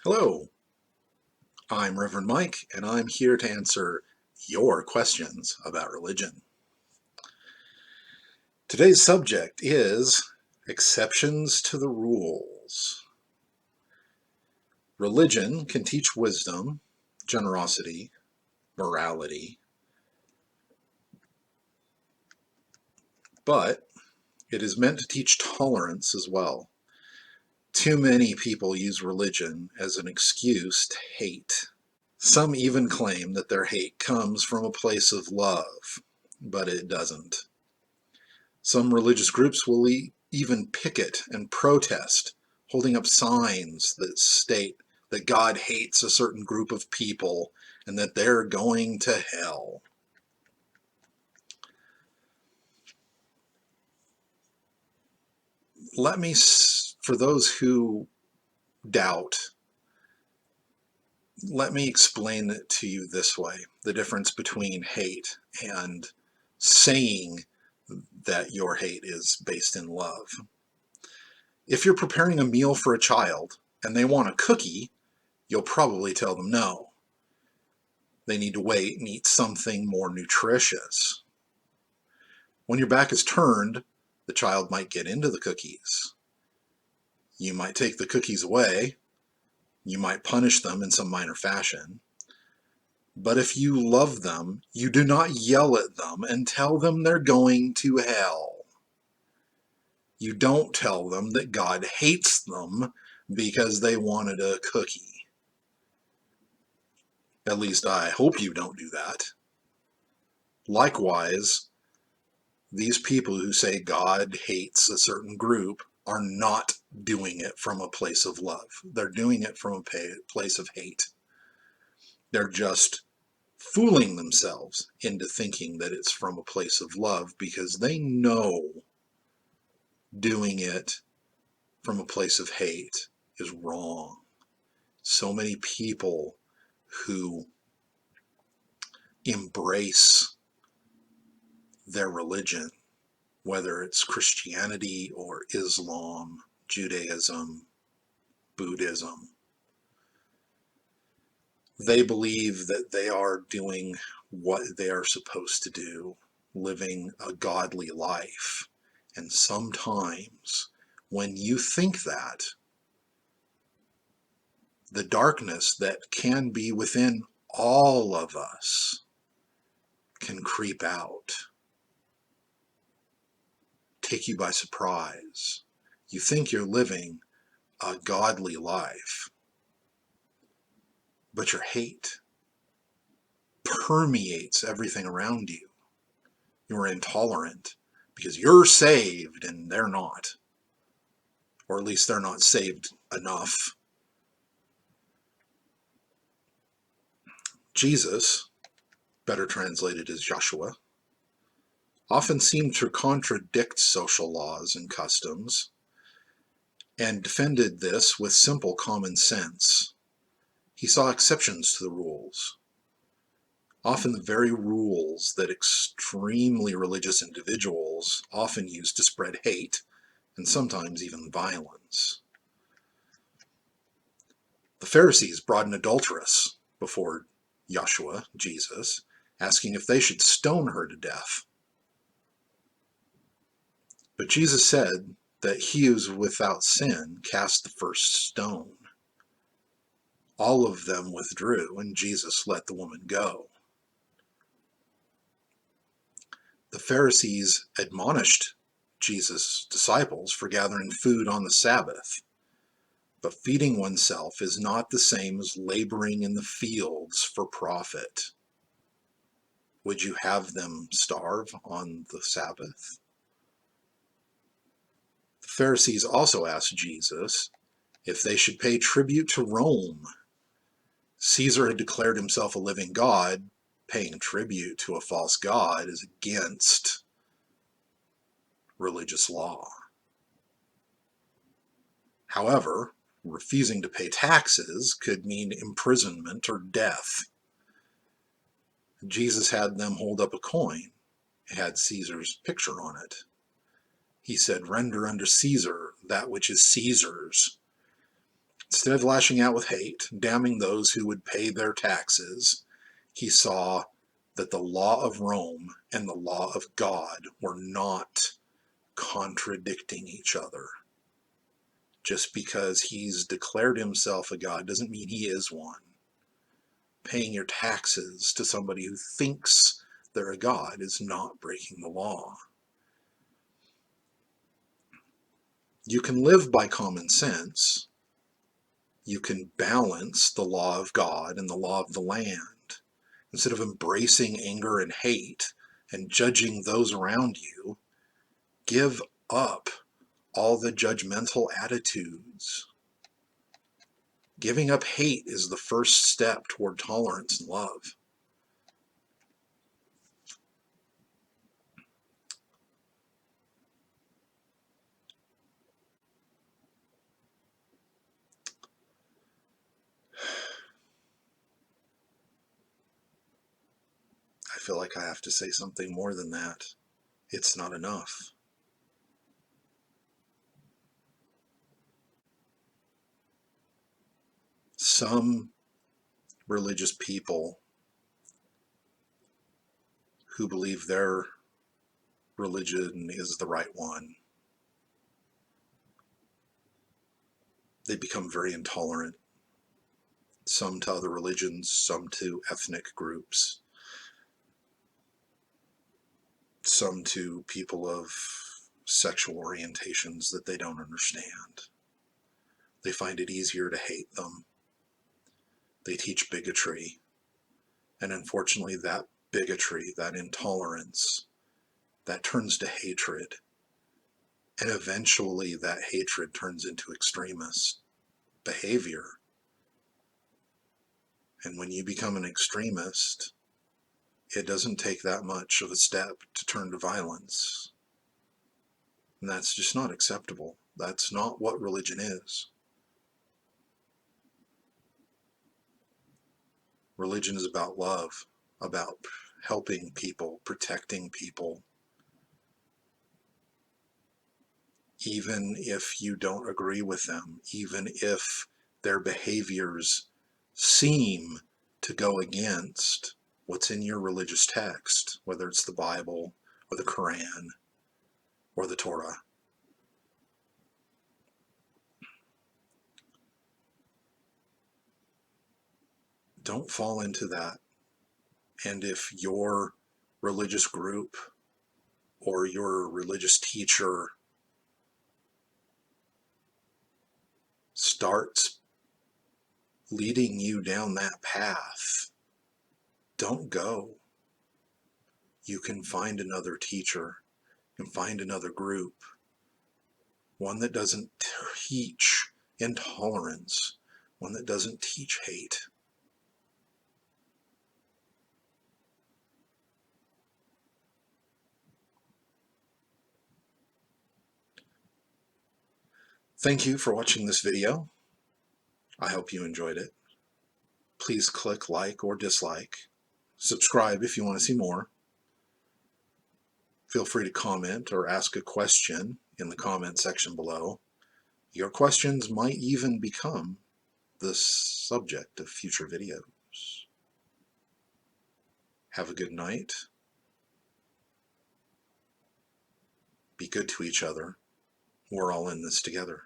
Hello, I'm Reverend Mike, and I'm here to answer your questions about religion. Today's subject is exceptions to the rules. Religion can teach wisdom, generosity, morality, but it is meant to teach tolerance as well. Too many people use religion as an excuse to hate. Some even claim that their hate comes from a place of love, but it doesn't. Some religious groups will even picket and protest, holding up signs that state that God hates a certain group of people and that they're going to hell. For those who doubt, let me explain it to you this way: the difference between hate and saying that your hate is based in love. If you're preparing a meal for a child and they want a cookie, you'll probably tell them no. They need to wait and eat something more nutritious. When your back is turned, the child might get into the cookies. You might take the cookies away. You might punish them in some minor fashion. But if you love them, you do not yell at them and tell them they're going to hell. You don't tell them that God hates them because they wanted a cookie. At least I hope you don't do that. Likewise, these people who say God hates a certain group are not doing it from a place of love. They're doing it from a place of hate. They're just fooling themselves into thinking that it's from a place of love because they know doing it from a place of hate is wrong. So many people who embrace their religion, whether it's Christianity or Islam, Judaism, Buddhism, they believe that they are doing what they are supposed to do, living a godly life. And sometimes when you think that, the darkness that can be within all of us can creep out, take you by surprise. You think you're living a godly life, but your hate permeates everything around you. You're intolerant because you're saved and they're not. Or at least they're not saved enough. Jesus, better translated as Joshua, often seemed to contradict social laws and customs and defended this with simple common sense. He saw exceptions to the rules, often the very rules that extremely religious individuals often use to spread hate and sometimes even violence. The Pharisees brought an adulteress before Joshua, Jesus, asking if they should stone her to death. But Jesus said that he who is without sin cast the first stone. All of them withdrew, and Jesus let the woman go. The Pharisees admonished Jesus' disciples for gathering food on the Sabbath. But feeding oneself is not the same as laboring in the fields for profit. Would you have them starve on the Sabbath? The Pharisees also asked Jesus if they should pay tribute to Rome. Caesar had declared himself a living god. Paying tribute to a false god is against religious law. However, refusing to pay taxes could mean imprisonment or death. Jesus had them hold up a coin. It had Caesar's picture on it. He said, "Render unto Caesar that which is Caesar's." Instead of lashing out with hate, damning those who would pay their taxes, he saw that the law of Rome and the law of God were not contradicting each other. Just because he's declared himself a God doesn't mean he is one. Paying your taxes to somebody who thinks they're a God is not breaking the law. You can live by common sense. You can balance the law of God and the law of the land. Instead of embracing anger and hate and judging those around you, give up all the judgmental attitudes. Giving up hate is the first step toward tolerance and love. I feel like I have to say something more than that. It's not enough. Some religious people who believe their religion is the right one, they become very intolerant. Some to other religions, some to ethnic groups, some to people of sexual orientations that they don't understand. They find it easier to hate them. They teach bigotry. And unfortunately, that bigotry, that intolerance, that turns to hatred. And eventually that hatred turns into extremist behavior. And when you become an extremist, it doesn't take that much of a step to turn to violence. And that's just not acceptable. That's not what religion is. Religion is about love, about helping people, protecting people. Even if you don't agree with them, even if their behaviors seem to go against what's in your religious text, whether it's the Bible or the Quran or the Torah. Don't fall into that. And if your religious group or your religious teacher starts leading you down that path, don't go. You can find another teacher, you can find another group, one that doesn't teach intolerance, one that doesn't teach hate. Thank you for watching this video. I hope you enjoyed it. Please click like or dislike. Subscribe if you want to see more. Feel free to comment or ask a question in the comment section below. Your questions might even become the subject of future videos. Have a good night. Be good to each other. We're all in this together.